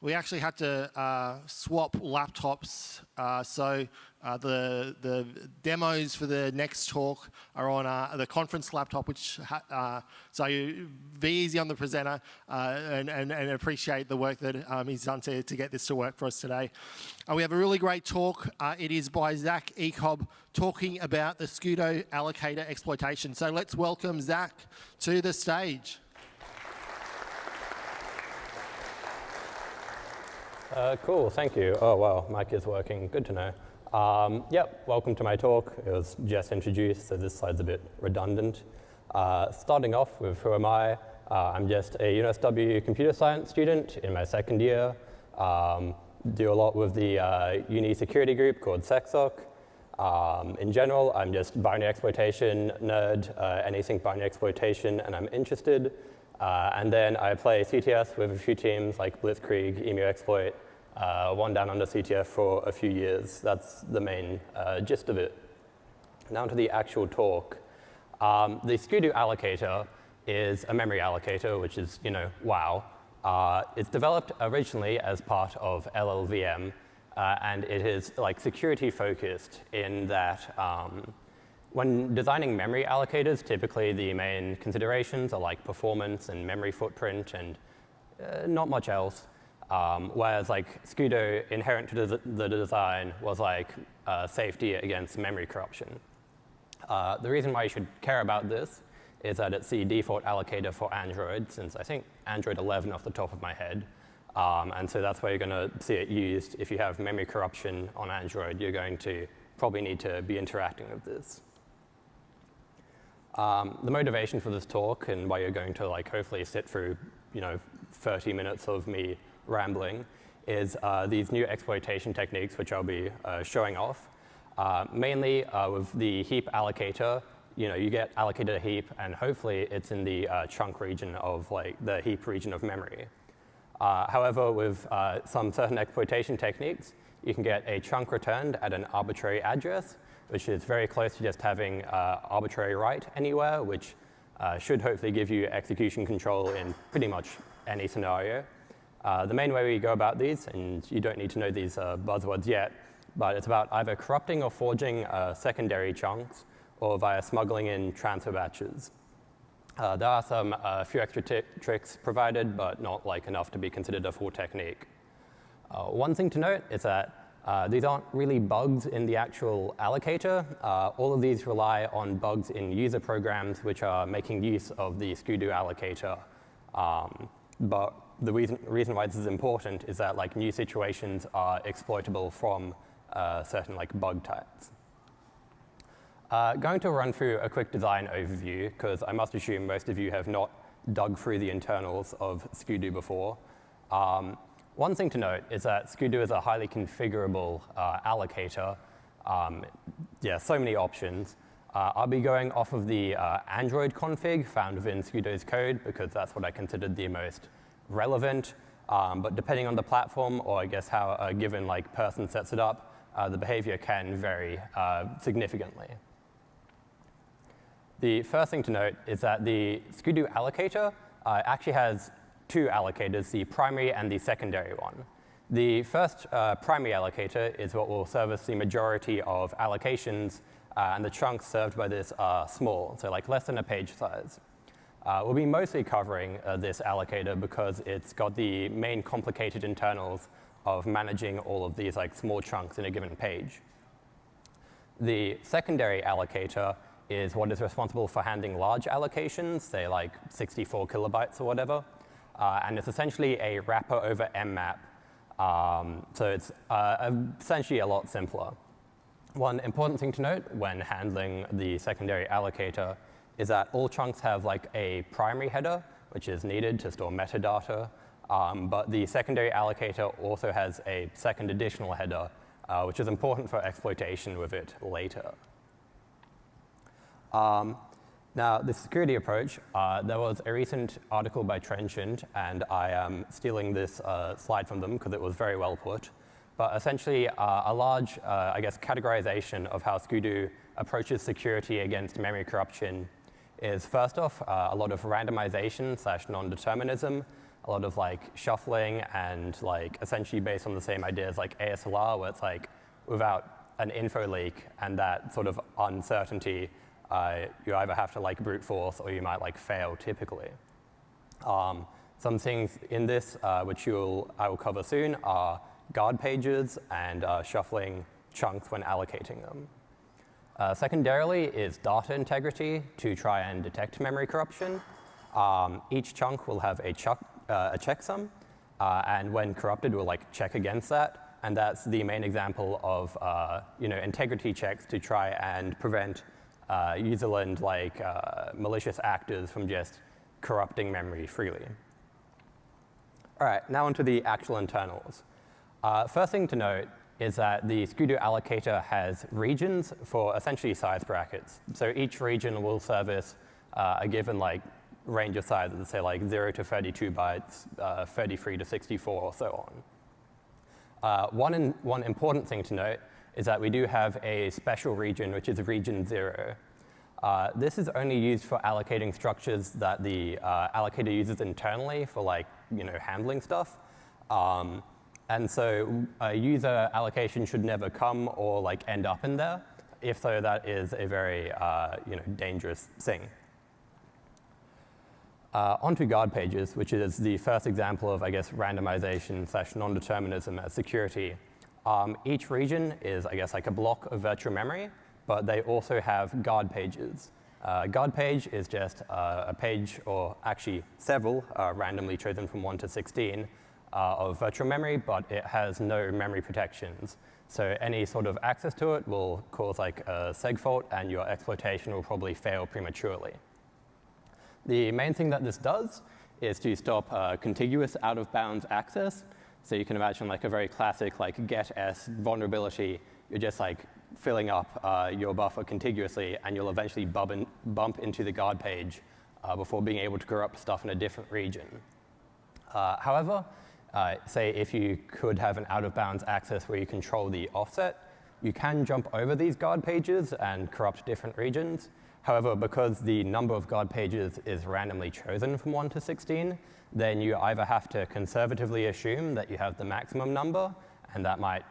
We actually had to swap laptops, so the demos for the next talk are on the conference laptop, which so be easy on the presenter and appreciate the work that he's done to get this to work for us today. We have a really great talk. It is by Zach Ecob talking about the Scudo Allocator exploitation. So let's welcome Zach to the stage. Cool, thank you. Oh, wow, mic is working. Good to know. Yep, welcome to my talk. It was just introduced, so this slide's a bit redundant. Starting off with who am I? I'm just a UNSW computer science student in my second year. Do a lot with the uni security group called SecSoc. In general, I'm just binary exploitation nerd, anything binary exploitation, and I'm interested. And then I play CTS with a few teams like Blitzkrieg, Emu Exploit, one down under CTF for a few years. That's the main gist of it. Now to the actual talk. The Scudo Allocator is a memory allocator, which is, wow. It's developed originally as part of LLVM, and it is like security focused in that when designing memory allocators, typically the main considerations are like performance and memory footprint and not much else. Whereas like Scudo, inherent to the design, was like safety against memory corruption. The reason why you should care about this is that it's the default allocator for Android, since I think Android 11 off the top of my head. And so that's where you're going to see it used. If you have memory corruption on Android, you're going to probably need to be interacting with this. The motivation for this talk and why you're going to like hopefully sit through 30 minutes of me rambling is these new exploitation techniques which I'll be showing off. Mainly with the heap allocator, you get allocated a heap and hopefully it's in the chunk region of like the heap region of memory. However, with some certain exploitation techniques, you can get a chunk returned at an arbitrary address, which is very close to just having arbitrary write anywhere, which should hopefully give you execution control in pretty much any scenario. The main way we go about these, and you don't need to know these buzzwords yet, but it's about either corrupting or forging secondary chunks or via smuggling in transfer batches. There are some few extra tricks provided, but not like enough to be considered a full technique. One thing to note is that these aren't really bugs in the actual allocator. All of these rely on bugs in user programs which are making use of the Scudo allocator. But the reason why this is important is that like new situations are exploitable from certain like bug types. Going to run through a quick design overview, because I must assume most of you have not dug through the internals of Scudo before. One thing to note is that Scudo is a highly configurable allocator. Yeah, so many options. I'll be going off of the Android config found within Scudo's code, because that's what I considered the most relevant. But depending on the platform, or I guess how a given like person sets it up, the behavior can vary significantly. The first thing to note is that the Scudo allocator actually has two allocators, the primary and the secondary one. The first primary allocator is what will service the majority of allocations, and the chunks served by this are small, so like less than a page size. We'll be mostly covering this allocator because it's got the main complicated internals of managing all of these like small chunks in a given page. The secondary allocator is what is responsible for handling large allocations, say like 64 kilobytes or whatever. And it's essentially a wrapper over mmap. So it's essentially a lot simpler. One important thing to note when handling the secondary allocator is that all chunks have like a primary header, which is needed to store metadata. But the secondary allocator also has a second additional header, which is important for exploitation with it later. Now, the security approach, there was a recent article by Trenchant, and I am stealing this slide from them because it was very well put. But essentially, a large, I guess, categorization of how Scudo approaches security against memory corruption is, first off, a lot of randomization / non-determinism. a lot of like shuffling and like essentially based on the same ideas like ASLR, where it's like without an info leak and that sort of uncertainty, you either have to like brute force or you might like fail typically. Some things in this, which I will cover soon, are guard pages and shuffling chunks when allocating them. Secondarily is data integrity to try and detect memory corruption. Each chunk will have a checksum, and when corrupted, we'll like check against that. And that's the main example of integrity checks to try and prevent userland like malicious actors from just corrupting memory freely. All right, now onto the actual internals. First thing to note is that the Scudo Allocator has regions for essentially size brackets. So each region will service a given like range of sizes, say like 0 to 32 bytes, 33 to 64, or so on. One important thing to note is that we do have a special region, which is region 0. This is only used for allocating structures that the allocator uses internally for like handling stuff. And so a user allocation should never come or like end up in there. If so, that is a very dangerous thing. Onto guard pages, which is the first example of, I guess, randomization / non-determinism as security. Each region is, I guess, like a block of virtual memory, but they also have guard pages. Guard page is just a page, or actually several, randomly chosen from 1 to 16, of virtual memory, but it has no memory protections. So any sort of access to it will cause like a seg fault, and your exploitation will probably fail prematurely. The main thing that this does is to stop contiguous out-of-bounds access. So you can imagine like a very classic like get-s vulnerability. You're just like filling up your buffer contiguously, and you'll eventually bump into the guard page before being able to corrupt stuff in a different region. However, say if you could have an out-of-bounds access where you control the offset, you can jump over these guard pages and corrupt different regions. However, because the number of guard pages is randomly chosen from 1 to 16, then you either have to conservatively assume that you have the maximum number, and that might,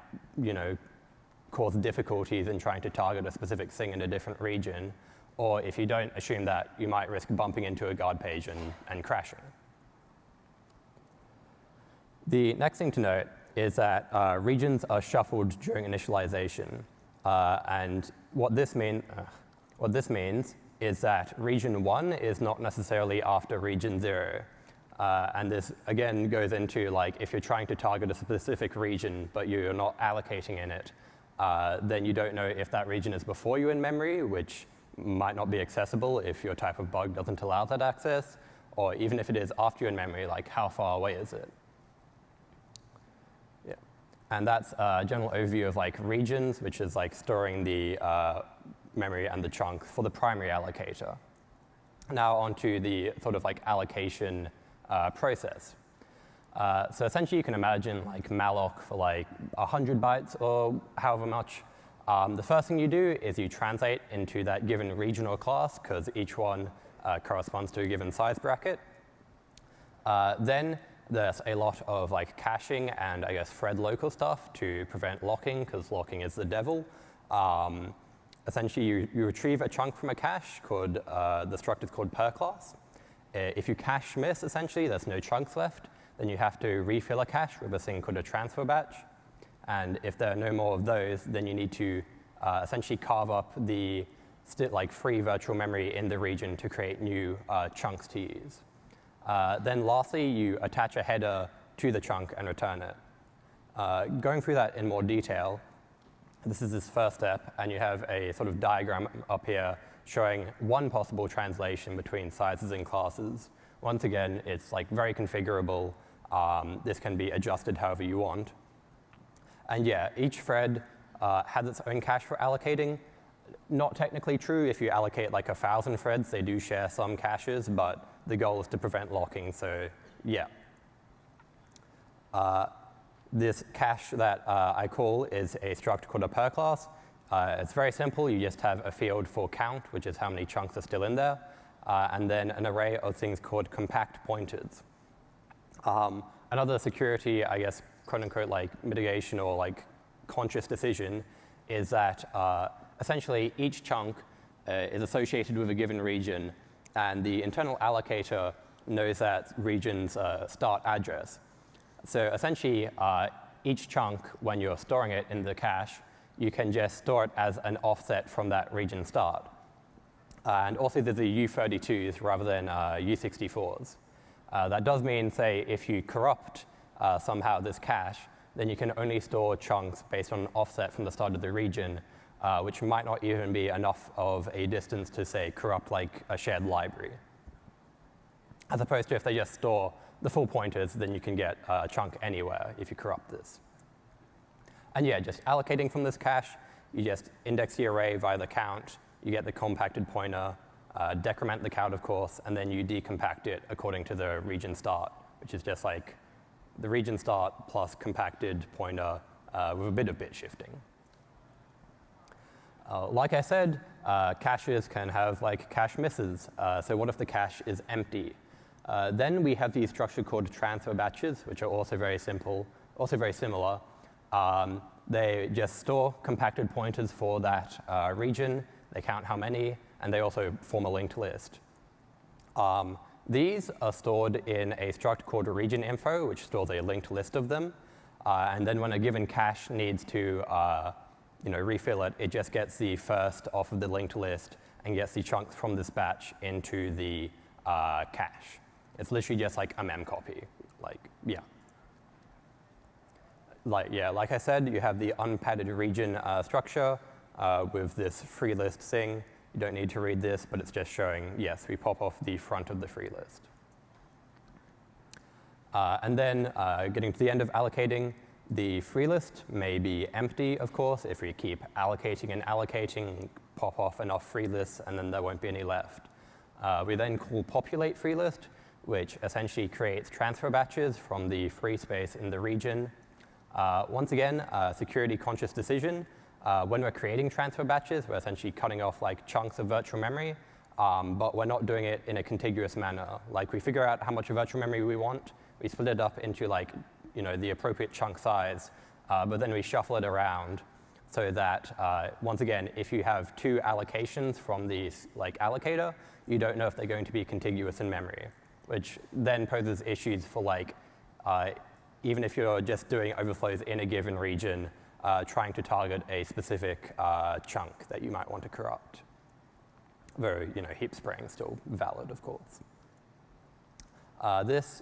cause difficulties in trying to target a specific thing in a different region, or if you don't assume that, you might risk bumping into a guard page and crashing. The next thing to note is that regions are shuffled during initialization, and what this means is that region 1 is not necessarily after region 0. And this, again, goes into like if you're trying to target a specific region, but you're not allocating in it, then you don't know if that region is before you in memory, which might not be accessible if your type of bug doesn't allow that access, or even if it is after you in memory, like how far away is it? Yeah. And that's a general overview of like regions, which is like storing the memory and the chunk for the primary allocator. Now onto the sort of like allocation process. So essentially you can imagine like malloc for like 100 bytes or however much. The first thing you do is you translate into that given region or class, because each one corresponds to a given size bracket. Then there's a lot of like caching and I guess thread local stuff to prevent locking, because locking is the devil. Essentially, you retrieve a chunk from a cache called, the struct is called per class. If you cache miss, essentially, there's no chunks left, then you have to refill a cache with a thing called a transfer batch. And if there are no more of those, then you need to essentially carve up the free virtual memory in the region to create new chunks to use. Then lastly, you attach a header to the chunk and return it. Going through that in more detail, this is this first step, and you have a sort of diagram up here showing one possible translation between sizes and classes. Once again, it's like very configurable. This can be adjusted however you want. And yeah, each thread has its own cache for allocating. Not technically true. If you allocate like 1,000 threads, they do share some caches, but the goal is to prevent locking, so yeah. This cache that I call is a struct called a per class. It's very simple. You just have a field for count, which is how many chunks are still in there, and then an array of things called compact pointers. Another security, I guess, quote unquote, like mitigation or like conscious decision is that essentially each chunk is associated with a given region, and the internal allocator knows that region's start address. So essentially, each chunk, when you're storing it in the cache, you can just store it as an offset from that region start. And also there's the U32s rather than U64s. That does mean, say, if you corrupt somehow this cache, then you can only store chunks based on an offset from the start of the region, which might not even be enough of a distance to, say, corrupt like a shared library. As opposed to if they just store the full pointers, then you can get a chunk anywhere if you corrupt this. And yeah, just allocating from this cache, you just index the array via the count, you get the compacted pointer, decrement the count, of course, and then you decompact it according to the region start, which is just like the region start plus compacted pointer with a bit of bit shifting. Like I said, caches can have like cache misses. So what if the cache is empty? Then we have these structure called transfer batches, which are also very simple, also very similar. They just store compacted pointers for that region. They count how many, and they also form a linked list. These are stored in a struct called region info, which stores a linked list of them. And then when a given cache needs to refill it, it just gets the first off of the linked list and gets the chunks from this batch into the cache. It's literally just like a mem copy. Like I said, you have the unpadded region structure with this free list thing. You don't need to read this, but it's just showing, yes, we pop off the front of the free list. And then getting to the end of allocating, the free list may be empty, of course. If we keep allocating and allocating, pop off enough free lists, and then there won't be any left. We then call populate free list, which essentially creates transfer batches from the free space in the region. Once again, security conscious decision. When we're creating transfer batches, we're essentially cutting off like chunks of virtual memory, but we're not doing it in a contiguous manner. Like we figure out how much virtual memory we want, we split it up into like, the appropriate chunk size, but then we shuffle it around so that, once again, if you have two allocations from the like allocator, you don't know if they're going to be contiguous in memory, which then poses issues for like, even if you're just doing overflows in a given region, trying to target a specific chunk that you might want to corrupt. Though, heap spraying is still valid, of course. This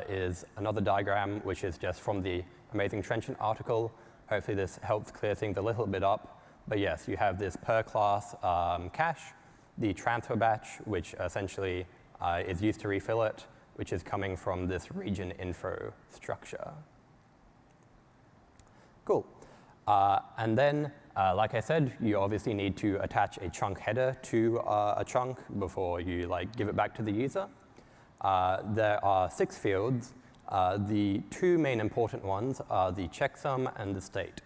is another diagram, which is just from the Amazing Trenchant article. Hopefully this helps clear things a little bit up. But yes, you have this per class cache, the transfer batch, which essentially is used to refill it, which is coming from this region info structure. Cool. And then, like I said, you obviously need to attach a chunk header to a chunk before you give it back to the user. There are 6 fields. The 2 main important ones are the checksum and the state,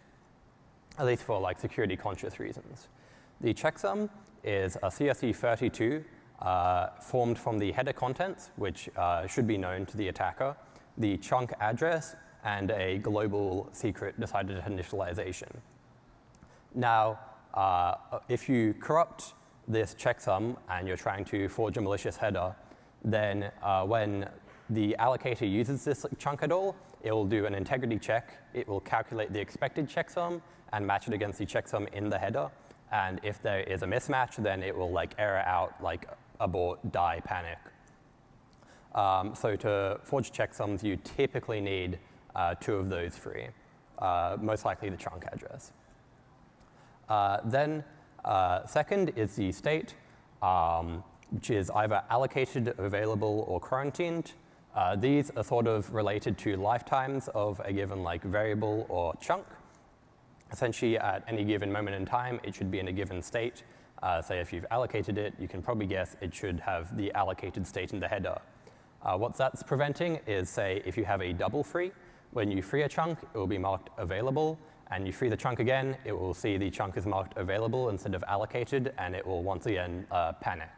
at least for security conscious reasons. The checksum is a CSE32 formed from the header contents, which should be known to the attacker, the chunk address, and a global secret decided at initialization. Now, if you corrupt this checksum and you're trying to forge a malicious header, then when the allocator uses this chunk at all, it will do an integrity check. It will calculate the expected checksum and match it against the checksum in the header. And if there is a mismatch, then it will error out abort, die, panic. So to forge checksums, you typically need 2 of those 3, most likely the chunk address. Then second is the state, which is either allocated, available, or quarantined. These are sort of related to lifetimes of a given variable or chunk. Essentially, at any given moment in time, it should be in a given state. Say if you've allocated it, you can probably guess it should have the allocated state in the header. What that's preventing is, say, if you have a double free, when you free a chunk, it will be marked available, and you free the chunk again, it will see the chunk is marked available instead of allocated, and it will once again panic.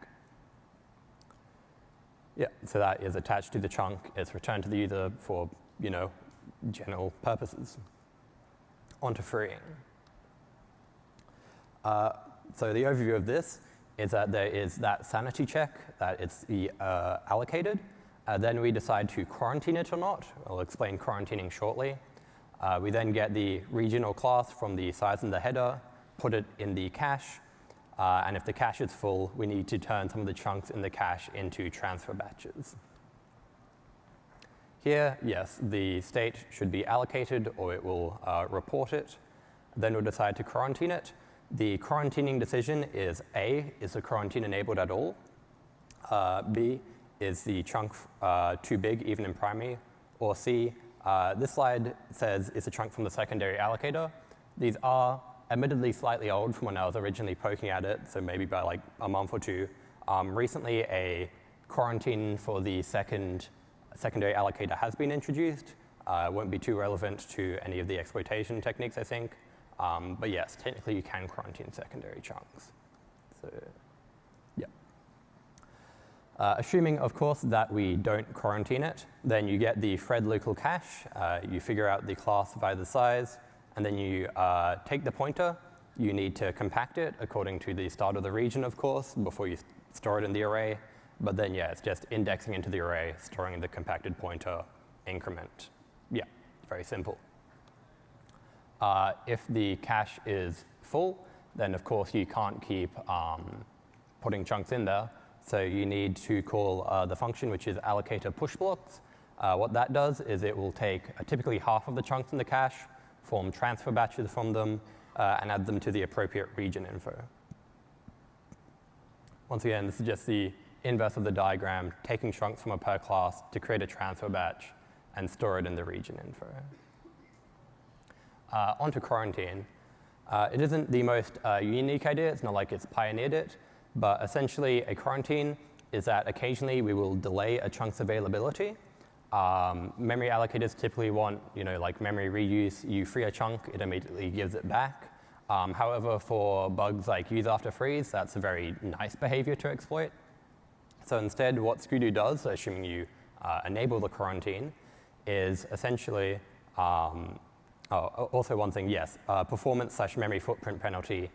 Yeah, so that is attached to the chunk. It's returned to the user for, general purposes. On to freeing. So the overview of this is that there is that sanity check, that it's the allocated. Then we decide to quarantine it or not. I'll explain quarantining shortly. We then get the region or class from the size in the header, put it in the cache, and if the cache is full, we need to turn some of the chunks in the cache into transfer batches. Here, yes, the state should be allocated or it will report it. Then we'll decide to quarantine it. The quarantining decision is A, is the quarantine enabled at all? B, is the chunk too big even in primary? Or C, this slide says it's a chunk from the secondary allocator. These are admittedly slightly old from when I was originally poking at it, so maybe by like a month or two. Recently, a quarantine for the secondary allocator has been introduced. It won't be too relevant to any of the exploitation techniques, I think. But yes, technically you can quarantine secondary chunks. So, yeah. Assuming, of course, that we don't quarantine it, then you get the Fred local cache. You figure out the class by the size, and then you take the pointer. You need to compact it according to the start of the region, of course, before you store it in the array. But then, yeah, it's just indexing into the array, storing the compacted pointer increment. Yeah, very simple. If the cache is full, then of course you can't keep putting chunks in there. So you need to call the function, which is allocator push blocks. What that does is it will take typically half of the chunks in the cache, form transfer batches from them, and add them to the appropriate region info. Once again, this is just the inverse of the diagram, taking chunks from a per class to create a transfer batch and store it in the region info. Onto quarantine. It isn't the most unique idea. It's not like it's pioneered it. But essentially, a quarantine is that occasionally we will delay a chunk's availability. Memory allocators typically want, like memory reuse. You free a chunk, it immediately gives it back. However, for bugs like use after freeze, that's a very nice behavior to exploit. So instead, what Scudo does, assuming you enable the quarantine, is essentially, also one thing, yes, performance/memory footprint penalty.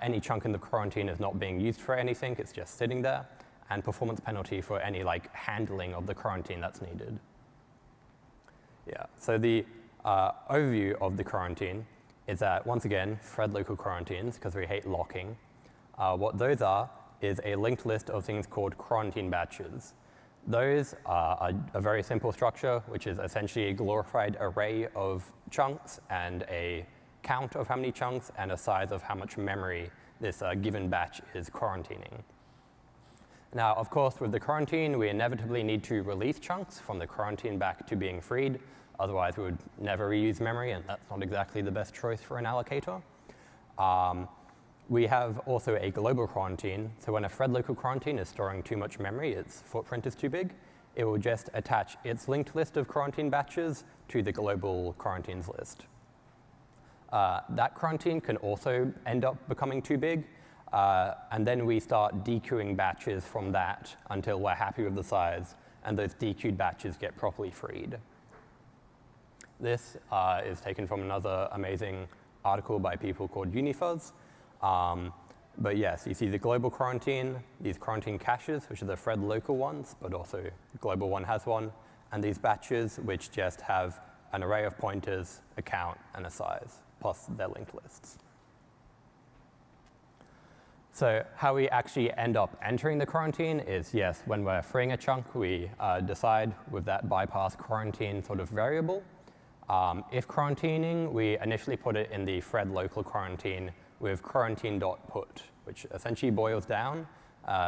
Any chunk in the quarantine is not being used for anything, it's just sitting there, and performance penalty for any handling of the quarantine that's needed. Yeah, so the overview of the quarantine is that, once again, Fred local quarantines, because we hate locking. What those are is a linked list of things called quarantine batches. Those are a very simple structure, which is essentially a glorified array of chunks and a count of how many chunks and a size of how much memory this given batch is quarantining. Now, of course, with the quarantine, we inevitably need to release chunks from the quarantine back to being freed. Otherwise, we would never reuse memory, and that's not exactly the best choice for an allocator. We have also a global quarantine. So when a Fred local quarantine is storing too much memory, its footprint is too big, it will just attach its linked list of quarantine batches to the global quarantines list. That quarantine can also end up becoming too big, and then we start dequeuing batches from that until we're happy with the size, and those dequeued batches get properly freed. This is taken from another amazing article by people called Unifuzz. But yes, you see the global quarantine, these quarantine caches, which are the Fred local ones, but also global one has one, and these batches, which just have an array of pointers, a count, and a size, plus their linked lists. So how we actually end up entering the quarantine is, yes, when we're freeing a chunk, we decide with that bypass quarantine sort of variable. If quarantining, we initially put it in the Fred local quarantine with quarantine.put, which essentially boils down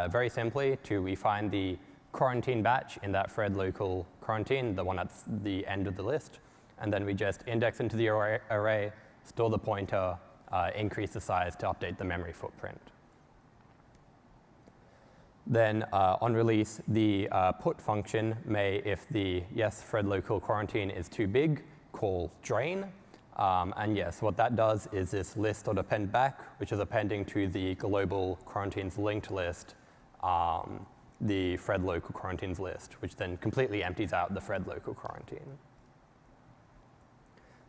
very simply to we find the quarantine batch in that Fred local quarantine, the one at the end of the list, and then we just index into the array, store the pointer, increase the size to update the memory footprint. Then on release, the put function may, if the Fred local quarantine is too big, call drain. And yes, what that does is this list.append back, which is appending to the global quarantines linked list, the thread local quarantines list, which then completely empties out the thread local quarantine.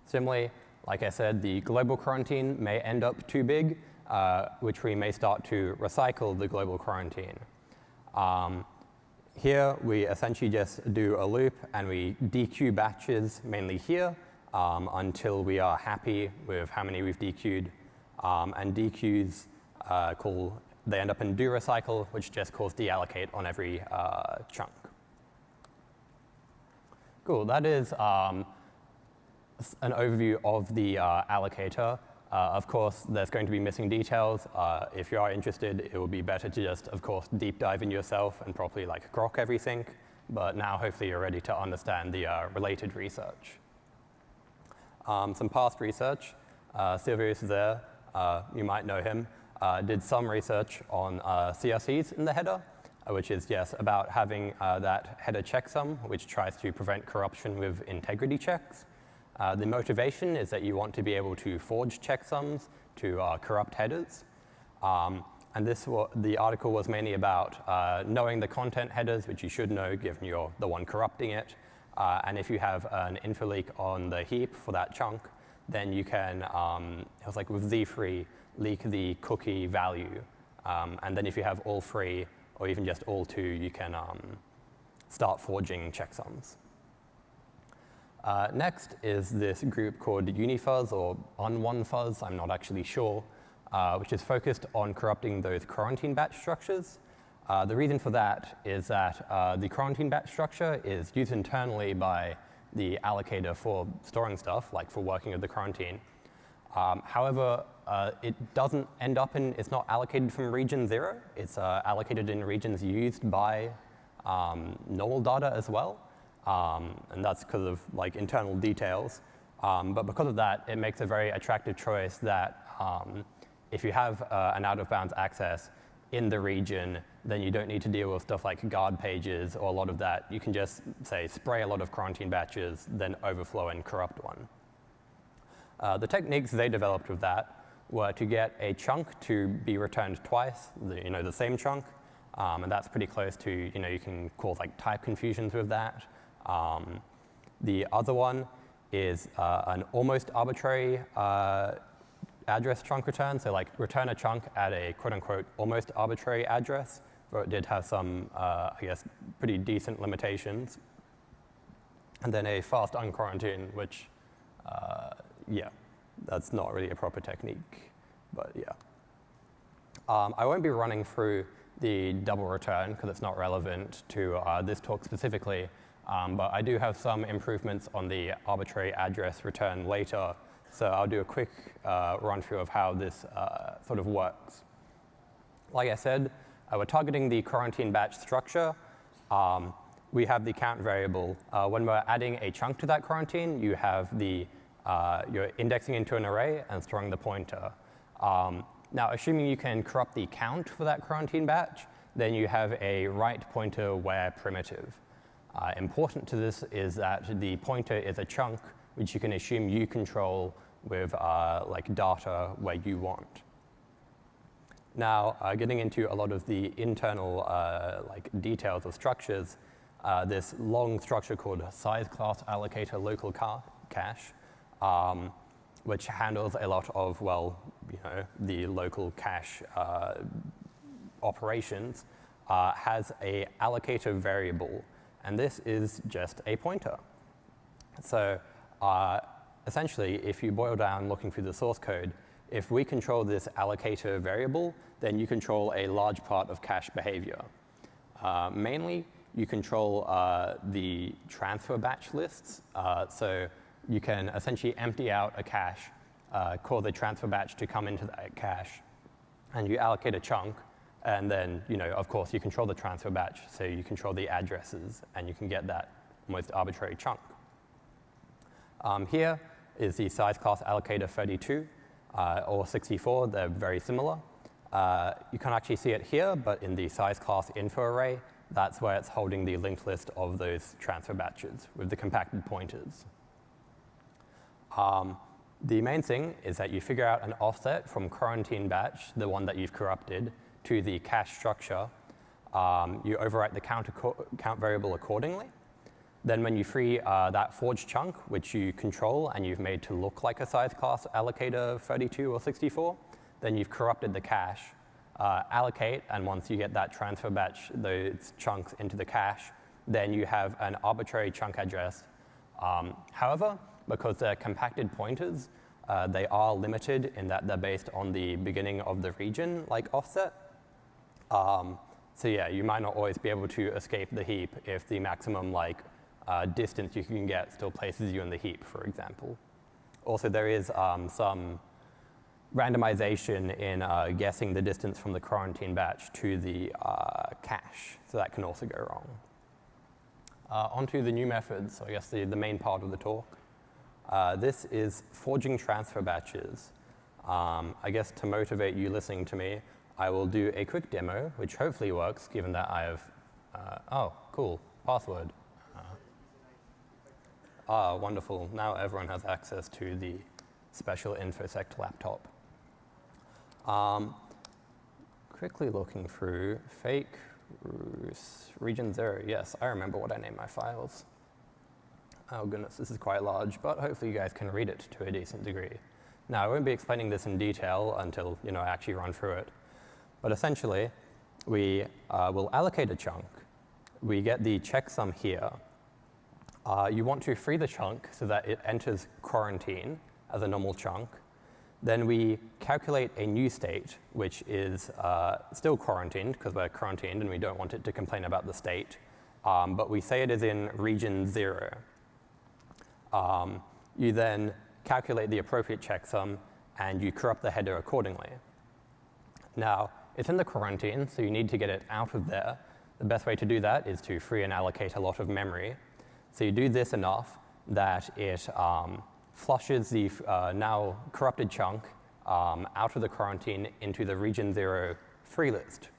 Similarly, like I said, the global quarantine may end up too big, which we may start to recycle the global quarantine. Here, we essentially just do a loop, and we dequeue batches mainly here until we are happy with how many we've dequeued. And dequeues they end up in do recycle, which just calls deallocate on every chunk. Cool, that is an overview of the allocator. Of course, there's going to be missing details. If you are interested, it would be better to just, of course, deep dive in yourself and properly grok everything. But now, hopefully, you're ready to understand the related research. Some past research. Silvius is there. You might know him. Did some research on CRCs in the header, which is, yes, about having that header checksum, which tries to prevent corruption with integrity checks. The motivation is that you want to be able to forge checksums to corrupt headers. And the article was mainly about knowing the content headers, which you should know given you're the one corrupting it. And if you have an info leak on the heap for that chunk, then you can, it was like with Z3, leak the cookie value. And then if you have all 3, or even just all 2, you can start forging checksums. Next is this group called Unifuzz, or Un1Fuzz, I'm not actually sure, which is focused on corrupting those quarantine batch structures. The reason for that is that the quarantine batch structure is used internally by the allocator for storing stuff, like for working with the quarantine. However, it doesn't end up it's not allocated from region 0. It's allocated in regions used by normal data as well. And that's because of internal details. But because of that, it makes a very attractive choice that if you have an out-of-bounds access in the region, then you don't need to deal with stuff like guard pages or a lot of that. You can just, say, spray a lot of quarantine batches, then overflow and corrupt one. The techniques they developed with that were to get a chunk to be returned twice, the same chunk. And that's pretty close to, you can cause type confusions with that. The other one is an almost arbitrary address chunk return. So return a chunk at a quote-unquote almost arbitrary address, where it did have some, I guess, pretty decent limitations. And then a fast unquarantine, which, yeah, that's not really a proper technique, but yeah. I won't be running through the double return because it's not relevant to this talk specifically. But I do have some improvements on the arbitrary address return later, so I'll do a quick run through of how this sort of works. Like I said, we're targeting the quarantine batch structure. We have the count variable. When we're adding a chunk to that quarantine, you have you're indexing into an array and storing the pointer. Now, assuming you can corrupt the count for that quarantine batch, then you have a write pointer where primitive. Important to this is that the pointer is a chunk which you can assume you control with data where you want. Now, getting into a lot of the internal details of structures, this long structure called size class allocator local cache, which handles a lot of, the local cache operations, has a allocator variable. And this is just a pointer. So essentially, if you boil down looking through the source code, if we control this allocator variable, then you control a large part of cache behavior. Mainly, you control the transfer batch lists. So you can essentially empty out a cache, call the transfer batch to come into that cache, and you allocate a chunk. And then, of course, you control the transfer batch, so you control the addresses, and you can get that almost arbitrary chunk. Here is the size class allocator 32 or 64. They're very similar. You can't actually see it here, but in the size class info array, that's where it's holding the linked list of those transfer batches with the compacted pointers. The main thing is that you figure out an offset from quarantine batch, the one that you've corrupted, to the cache structure. you overwrite the count variable accordingly. Then when you free that forged chunk, which you control and you've made to look like a size class allocator 32 or 64, then you've corrupted the cache. Allocate, and once you get that transfer batch, those chunks into the cache, then you have an arbitrary chunk address. However, because they're compacted pointers, they are limited in that they're based on the beginning of the region, like offset. So yeah, you might not always be able to escape the heap if the maximum distance you can get still places you in the heap, for example. Also, there is some randomization in guessing the distance from the quarantine batch to the cache, so that can also go wrong. Onto the new methods, so I guess the main part of the talk. This is forging transfer batches. I guess to motivate you listening to me, I will do a quick demo, which hopefully works, given that I have, oh, cool, password. Wonderful, now everyone has access to the special InfoSec laptop. Quickly looking through fake region 0. Yes, I remember what I named my files. Oh goodness, this is quite large, but hopefully you guys can read it to a decent degree. Now, I won't be explaining this in detail until I actually run through it. But essentially, we will allocate a chunk. We get the checksum here. You want to free the chunk so that it enters quarantine as a normal chunk. Then we calculate a new state, which is still quarantined, because we're quarantined and we don't want it to complain about the state. But we say it is in region 0. You then calculate the appropriate checksum, and you corrupt the header accordingly. Now, it's in the quarantine, so you need to get it out of there. The best way to do that is to free and allocate a lot of memory. So you do this enough that it flushes the now corrupted chunk out of the quarantine into the region 0 free list.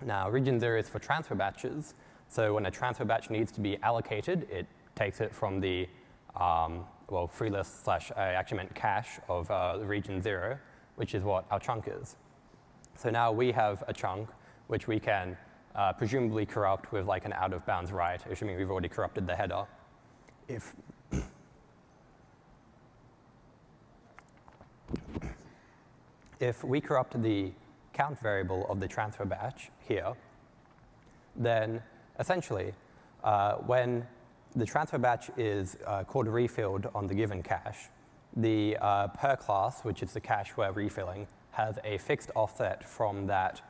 Now, region 0 is for transfer batches, so when a transfer batch needs to be allocated, it takes it from the free list / I actually meant cache of the region 0, which is what our chunk is. So now we have a chunk which we can presumably corrupt with an out of bounds write, assuming we've already corrupted the header. If we corrupt the count variable of the transfer batch here, then essentially when the transfer batch is called refilled on the given cache, the per class, which is the cache we're refilling, has a fixed offset from that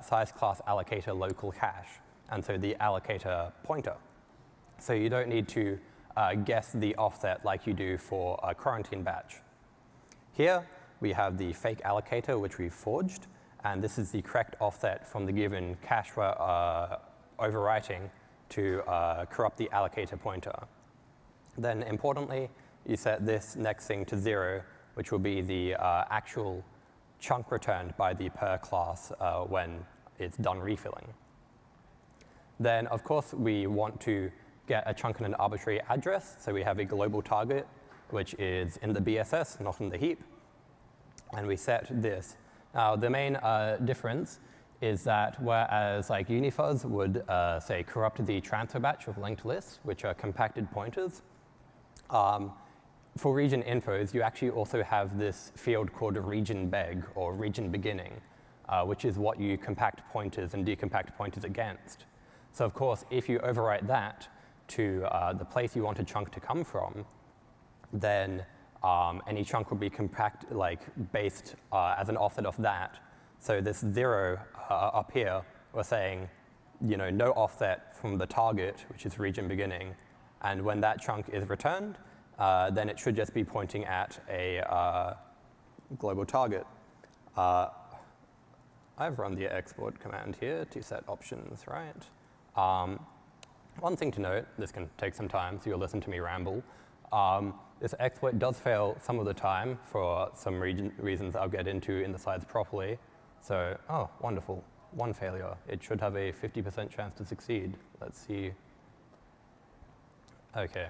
size class allocator local cache, and so the allocator pointer. So you don't need to guess the offset like you do for a quarantine batch. Here we have the fake allocator, which we've forged, and this is the correct offset from the given cache we're overwriting to corrupt the allocator pointer. Then importantly, you set this next thing to 0, which will be the actual chunk returned by the per class when it's done refilling. Then, of course, we want to get a chunk in an arbitrary address, so we have a global target, which is in the BSS, not in the heap, and we set this. Now, the main difference is that whereas Unifuzz would, say, corrupt the transfer batch of linked lists, which are compacted pointers, for region infos, you actually also have this field called region beg, or region beginning, which is what you compact pointers and decompact pointers against. So of course, if you overwrite that to the place you want a chunk to come from, then any chunk will be based as an offset of that. So this 0 up here, we're saying, no offset from the target, which is region beginning. And when that chunk is returned, then it should just be pointing at a global target. I've run the export command here to set options, right? One thing to note, this can take some time, so you'll listen to me ramble. This exploit does fail some of the time for some reasons I'll get into in the slides properly. So, oh, wonderful, one failure. It should have a 50% chance to succeed. Let's see. Okay,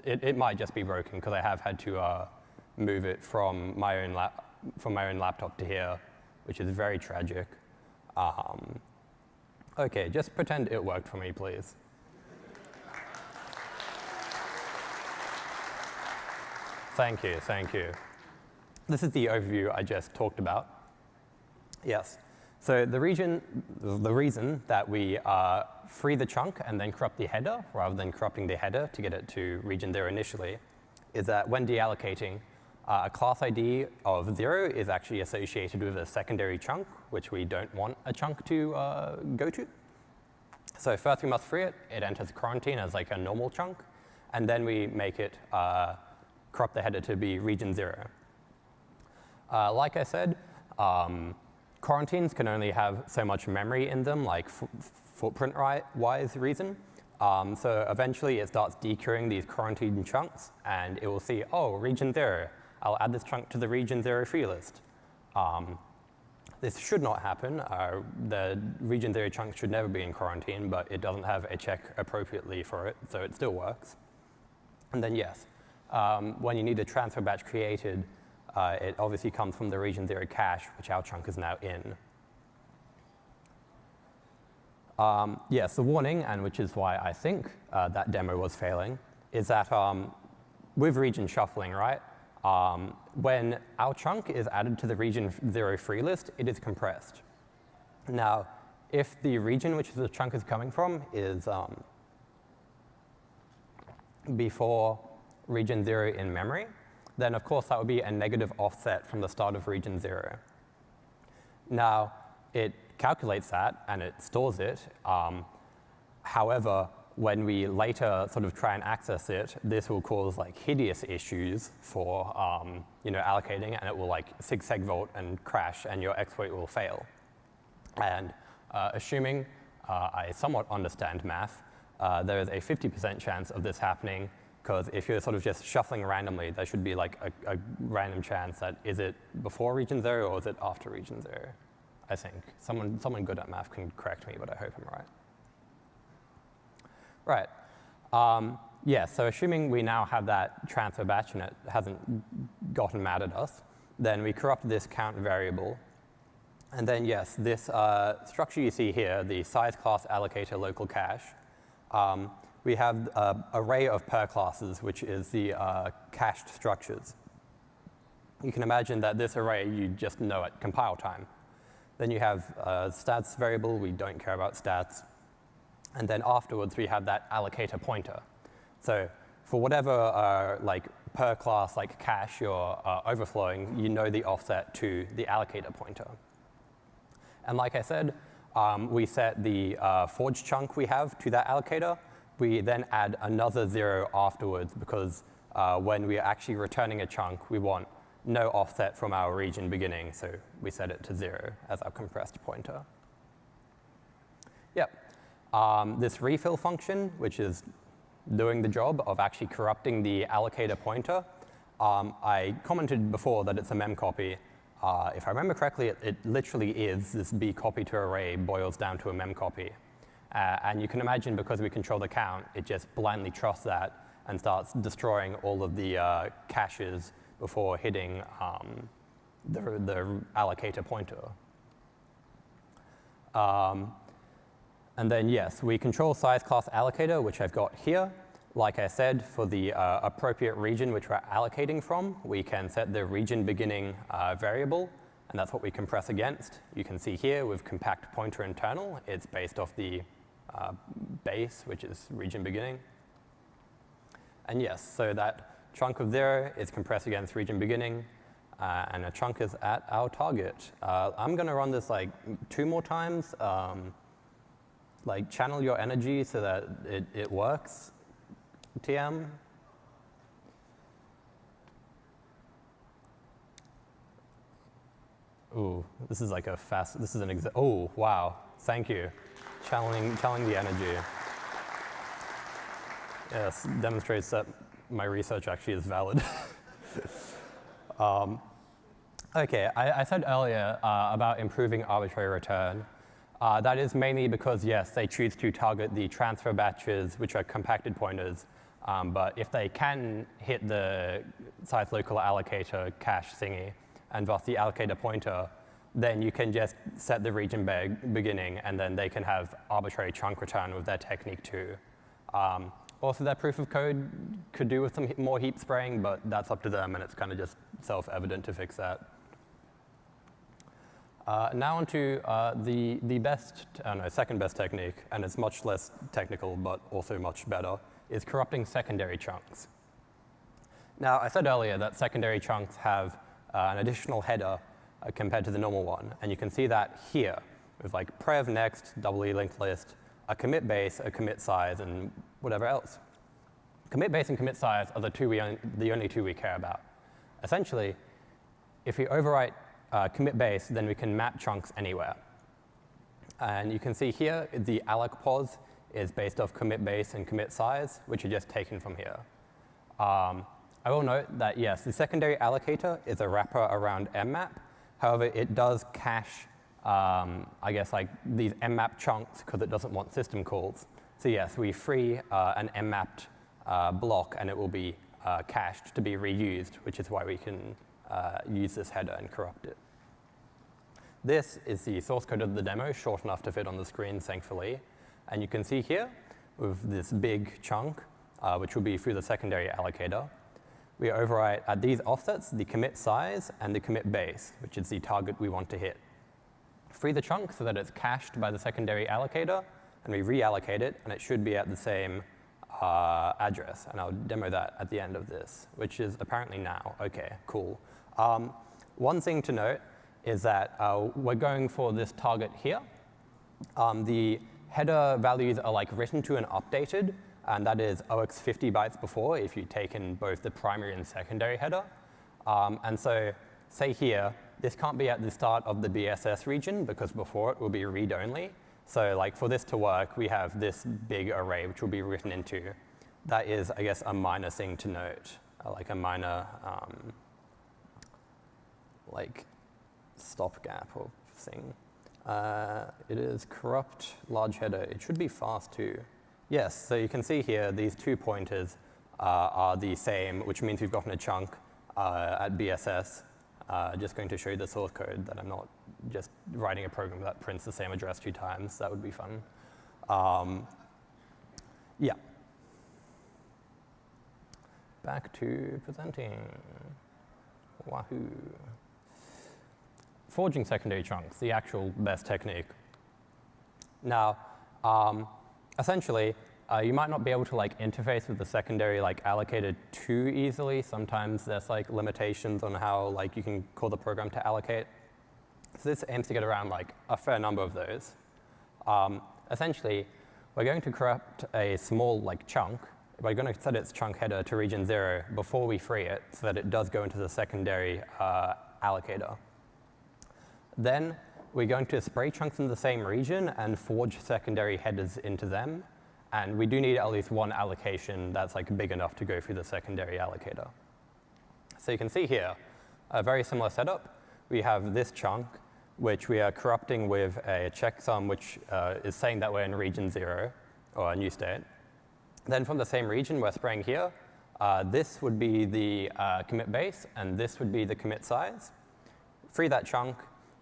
it might just be broken because I have had to move it from my own laptop to here, which is very tragic. OK, just pretend it worked for me, please. Thank you, thank you. This is the overview I just talked about. Yes. So the reason that we free the chunk and then corrupt the header, rather than corrupting the header to get it to region 0 initially, is that when deallocating, a class ID of 0 is actually associated with a secondary chunk, which we don't want a chunk to go to. So first we must free it. It enters quarantine as like a normal chunk. And then we make it corrupt the header to be region 0. Like I said, quarantines can only have so much memory in them, like footprint-wise reason. So eventually it starts dequeuing these quarantine chunks, and it will see, oh, region 0. I'll add this chunk to the region 0 free list. This should not happen. The region 0 chunk should never be in quarantine, but it doesn't have a check appropriately for it, so it still works. And then yes, when you need a transfer batch created, it obviously comes from the region 0 cache, which our chunk is now in. Yes, the warning, and which is why I think that demo was failing, is that with region shuffling, right, when our chunk is added to the region 0 free list, it is compressed. Now, if the region which the chunk is coming from is before region 0 in memory, then of course that would be a negative offset from the start of region 0. Now, it calculates that and it stores it. However, when we later sort of try and access it, this will cause like hideous issues for allocating, and it will like sig-seg-vault and crash, and your exploit will fail. And assuming I somewhat understand math, there is a 50% chance of this happening, because if you're sort of just shuffling randomly, there should be like a random chance that is it before region 0 or is it after region 0, I think. Someone good at math can correct me, but I hope I'm right. Right. Yeah, so assuming we now have that transfer batch and it hasn't gotten mad at us, then we corrupt this count variable. And then yes, this structure you see here, the size class allocator local cache, we have an array of per classes, which is the cached structures. You can imagine that this array you just know at compile time. Then you have stats variable, we don't care about stats. And then afterwards, we have that allocator pointer. So for whatever like per class like cache you're overflowing, you know the offset to the allocator pointer. And like I said, we set the forge chunk we have to that allocator. We then add another 0 afterwards, because when we are actually returning a chunk, we want no offset from our region beginning. So we set it to 0 as our compressed pointer. Yep. This refill function, which is doing the job of actually corrupting the allocator pointer, I commented before that it's a memcopy. If I remember correctly, it literally is. This B copy to array boils down to a memcopy. And you can imagine, because we control the count, it just blindly trusts that and starts destroying all of the caches before hitting the allocator pointer. And then, yes, we control size class allocator, which I've got here. Like I said, for the appropriate region which we're allocating from, we can set the region beginning variable, and that's what we compress against. You can see here with compact pointer internal, it's based off the base, which is region beginning. And yes, so that chunk of 0 is compressed against region beginning, and a chunk is at our target. I'm going to run this like 2 more times. Like channel your energy so that it works, TM. Ooh, this is like a fast, this is an oh, wow, thank you. Channeling the energy. Yes, demonstrates that my research actually is valid. Okay, I said earlier about improving arbitrary return. That is mainly because, yes, they choose to target the transfer batches, which are compacted pointers. But if they can hit the size local allocator cache thingy, and thus the allocator pointer, then you can just set the region beginning, and then they can have arbitrary chunk return with their technique too. Also, their proof of code could do with some more heap spraying, but that's up to them, and it's kind of just self-evident to fix that. Now onto the second best technique, and it's much less technical, but also much better, is corrupting secondary chunks. Now, I said earlier that secondary chunks have an additional header compared to the normal one, and you can see that here with like prev, next, doubly linked list, a commit base, a commit size, and whatever else. Commit base and commit size are the only two we care about. Essentially, if we overwrite commit base, then we can map chunks anywhere. And you can see here the alloc pos is based off commit base and commit size, which are just taken from here. I will note that, yes, the secondary allocator is a wrapper around mmap. However, it does cache, I guess, like these mmap chunks because it doesn't want system calls. So yes, we free an mmapped block, and it will be cached to be reused, which is why we can use this header and corrupt it. This is the source code of the demo, short enough to fit on the screen, thankfully. And you can see here, with this big chunk, which will be through the secondary allocator, we overwrite at these offsets the commit size and the commit base, which is the target we want to hit. Free the chunk so that it's cached by the secondary allocator, and we reallocate it, and it should be at the same address. And I'll demo that at the end of this, which is apparently now. OK, cool. One thing to note is that we're going for this target here. The header values are like written to and updated, and that is OX 50 bytes before if you take in both the primary and secondary header. And so say here, this can't be at the start of the BSS region because before it will be read-only. So like for this to work, we have this big array which will be written into. That is, I guess, a minor thing to note, like a minor like stopgap or thing. It is corrupt large header. It should be fast too. Yes, so you can see here these two pointers are the same, which means we've gotten a chunk at BSS. Just going to show you the source code that I'm not just writing a program that prints the same address 2 times. That would be fun. Yeah. Back to presenting. Wahoo. Forging secondary chunks, the actual best technique. Now, essentially, you might not be able to like interface with the secondary like allocator too easily. Sometimes there's like limitations on how like you can call the program to allocate. So this aims to get around like a fair number of those. Essentially, we're going to corrupt a small like chunk. We're going to set its chunk header to region 0 before we free it, so that it does go into the secondary allocator. Then we're going to spray chunks in the same region and forge secondary headers into them. And we do need at least one allocation that's like big enough to go through the secondary allocator. So you can see here, a very similar setup. We have this chunk, which we are corrupting with a checksum, which is saying that we're in region 0, or a new state. Then from the same region, we're spraying here. This would be the commit base, and this would be the commit size. Free that chunk,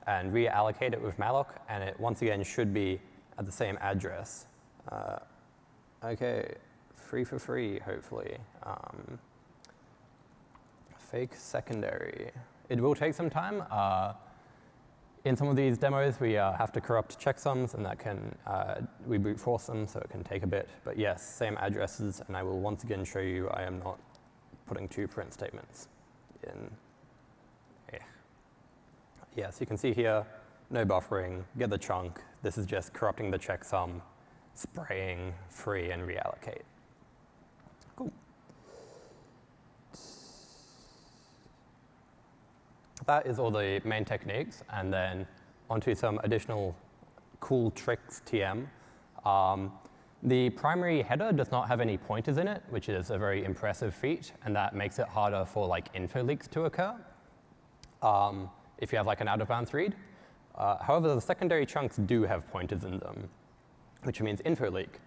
and reallocate it with malloc, and it once again should be at the same address. OK, free for free, hopefully. Fake secondary. It will take some time. In some of these demos, we have to corrupt checksums, and that can we brute force them, so it can take a bit. But yes, same addresses, and I will once again show you I am not putting 2 print statements in. Yes, you can see here, no buffering, get the chunk. This is just corrupting the checksum, spraying, free, and reallocate. Cool. That is all the main techniques, and then onto some additional cool tricks TM. The primary header does not have any pointers in it, which is a very impressive feat, and that makes it harder for like info leaks to occur. If you have like an out-of-bounds read. However, the secondary chunks do have pointers in them, which means info leak.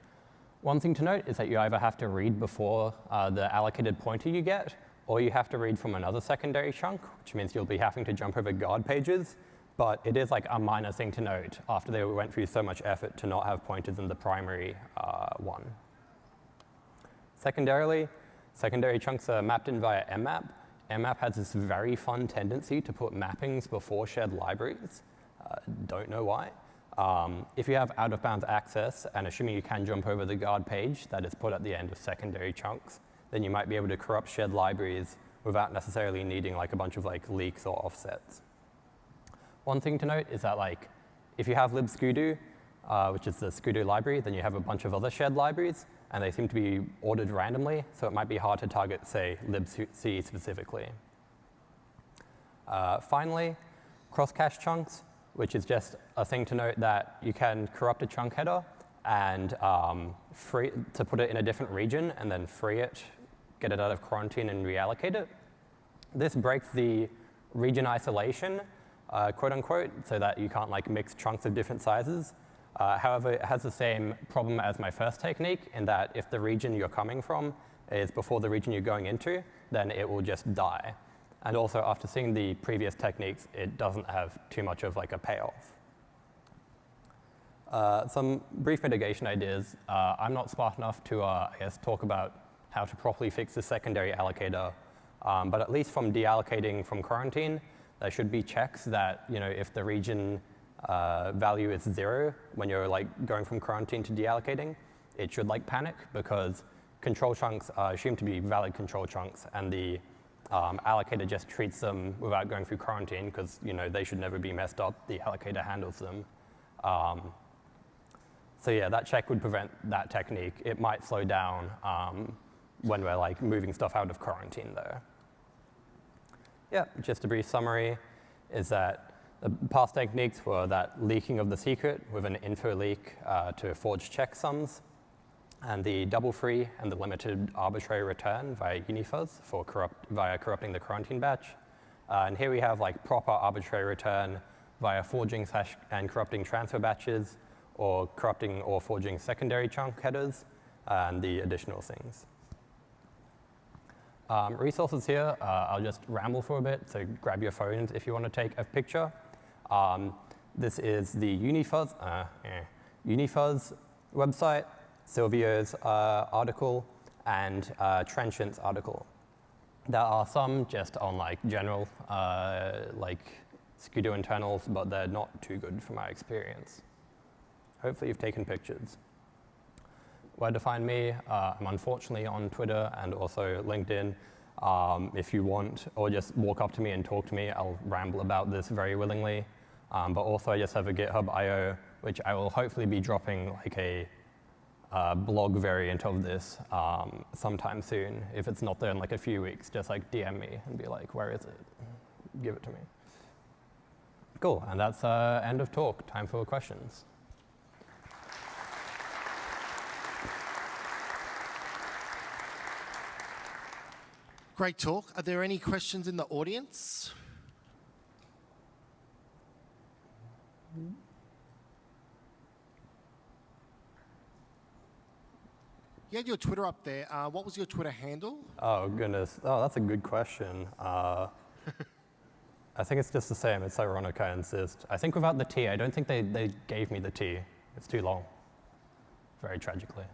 One thing to note is that you either have to read before the allocated pointer you get, or you have to read from another secondary chunk, which means you'll be having to jump over guard pages. but it is like a minor thing to note after they went through so much effort to not have pointers in the primary one. Secondarily, secondary chunks are mapped in via mmap. Mmap has this very fun tendency to put mappings before shared libraries. Don't know why. If you have out-of-bounds access, and assuming you can jump over the guard page that is put at the end of secondary chunks, then you might be able to corrupt shared libraries without necessarily needing like a bunch of like leaks or offsets. One thing to note is that like if you have libscudo, which is the Scudo library, then you have a bunch of other shared libraries, and they seem to be ordered randomly, so it might be hard to target, say, libc specifically. Finally, cross-cache chunks, which is just a thing to note that you can corrupt a chunk header and to put it in a different region and then free it, get it out of quarantine and reallocate it. This breaks the region isolation, quote unquote, so that you can't like mix chunks of different sizes. However, it has the same problem as my first technique in that if the region you're coming from is before the region you're going into, then it will just die. And also, after seeing the previous techniques, it doesn't have too much of like a payoff. Some brief mitigation ideas. I'm not smart enough to, I guess, talk about how to properly fix the secondary allocator, but at least from deallocating from quarantine, there should be checks that, you know, if the region value is 0 when you're like going from quarantine to deallocating, it should like panic because control chunks are assumed to be valid control chunks, and the allocator just treats them without going through quarantine because, you know, they should never be messed up. The allocator handles them. So yeah, that check would prevent that technique. It might slow down when we're like moving stuff out of quarantine though. Yeah, just a brief summary is that the past techniques were that leaking of the secret with an info leak to forge checksums, and the double free and the limited arbitrary return via unifuzz for via corrupting the quarantine batch. And here we have like proper arbitrary return via forging and corrupting transfer batches, or corrupting or forging secondary chunk headers, and the additional things. Resources here, I'll just ramble for a bit, so grab your phones if you want to take a picture. This is the unifuzz website, Silvio's article, and Trenchant's article. There are some just on like general like Scudo internals, but they're not too good from my experience. Hopefully you've taken pictures. Where to find me? I'm unfortunately on Twitter and also LinkedIn. If you want, or just walk up to me and talk to me, I'll ramble about this very willingly. But also I just have a GitHub IO, which I will hopefully be dropping like a blog variant of this sometime soon. If it's not there in like a few weeks, just like DM me and be like, where is it? Give it to me. Cool, and that's end of talk. Time for questions. Great talk. Are there any questions in the audience? You had your Twitter up there. What was your Twitter handle? Oh, goodness. Oh, that's a good question. I think it's just the same. It's ironic, I insist. I think without the T, I don't think they gave me the T. It's too long, very tragically.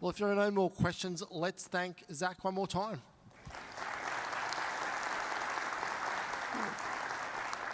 Well, if there are no more questions, let's thank Zach one more time.